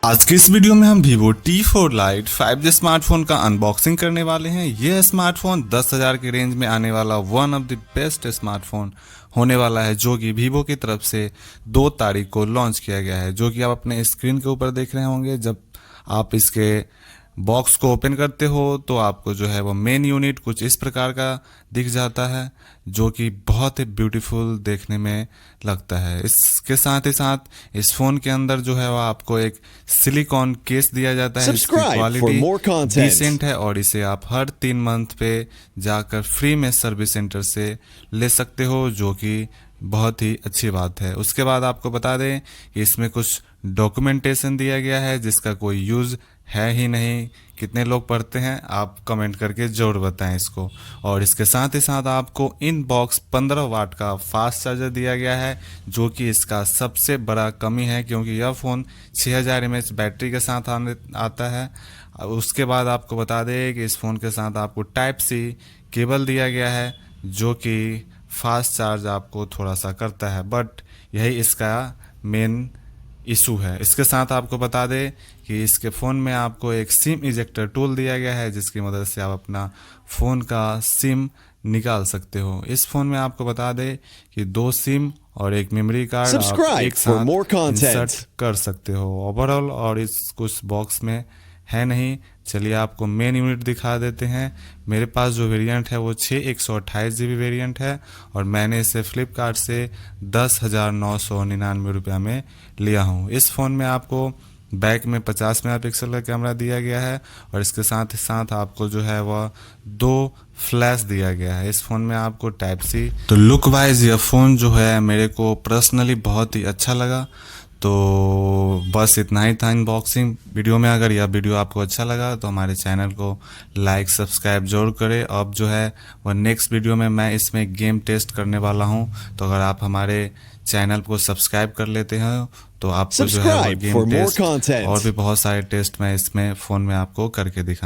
आज की इस वीडियो में हम Vivo T4 Lite 5G smartphone का अनबॉक्सिंग करने वाले हैं। यह स्मार्टफोन 10,000 के रेंज में आने वाला one of the best smartphone होने वाला है, जो कि Vivo की तरफ से 2 तारीख को लॉन्च किया गया है, जो कि आप अपने स्क्रीन के ऊपर देख रहे होंगे। जब आप इसके बॉक्स को ओपन करते हो तो आपको जो है वो मेन यूनिट कुछ इस प्रकार का दिख जाता है, जो कि बहुत ही ब्यूटीफुल देखने में लगता है। इसके साथ ही साथ इस फोन के अंदर जो है वो आपको एक सिलिकॉन केस दिया जाता है। इसकी क्वालिटी डिसेंट है और इसे आप हर 3 मंथ पे जाकर फ्री में सर्विस सेंटर से ले सकते हो, जो कि बहुत ही अच्छी बात है। उसके बाद आपको बता दें कि इसमें कुछ डॉक्यूमेंटेशन दिया गया है जिसका कोई यूज़ है ही नहीं। कितने लोग पढ़ते हैं आप कमेंट करके जरूर बताएं इसको। और इसके साथ ही साथ आपको इन बॉक्स 15 वाट का फास्ट चार्जर दिया गया है, जो कि इसका सबसे बड़ा कमी है, क्योंकि यह फ़ोन 6000 mAh बैटरी के साथ आता है। उसके बाद आपको बता दें कि इस फ़ोन के साथ आपको टाइप सी केबल दिया गया है, जो कि फास्ट चार्ज आपको थोड़ा सा करता है, बट यही इसका मेन इशू है। इसके साथ आपको बता दें कि इसके फ़ोन में आपको एक सिम इजेक्टर टूल दिया गया है, जिसकी मदद से आप अपना फ़ोन का सिम निकाल सकते हो। इस फ़ोन में आपको बता दें कि 2 सिम और एक मेमोरी कार्ड आप एक साथ इंसर्ट कर सकते हो ओवरऑल। और इस कुछ बॉक्स में है नहीं। चलिए आपको मेन यूनिट दिखा देते हैं। मेरे पास जो वेरिएंट है वो 128 GB वेरिएंट है और मैंने इसे फ्लिपकार्ट से 10,999 रुपया में लिया हूँ। इस फ़ोन में आपको बैक में 50 मेगापिक्सल का कैमरा दिया गया है और इसके साथ ही साथ आपको जो है वह 2 फ्लैश दिया गया है। इस फ़ोन में आपको टाइप सी। तो लुक वाइज यह फ़ोन जो है मेरे को पर्सनली बहुत ही अच्छा लगा। तो बस इतना ही था अनबॉक्सिंग वीडियो में। अगर यह वीडियो आपको अच्छा लगा तो हमारे चैनल को लाइक सब्सक्राइब जरूर करें। अब जो है वह नेक्स्ट वीडियो में मैं इसमें गेम टेस्ट करने वाला हूं, तो अगर आप हमारे चैनल को सब्सक्राइब कर लेते हैं तो आपको जो है वो गेम टेस्ट और भी बहुत सारे टेस्ट मैं इसमें फ़ोन में आपको करके दिखा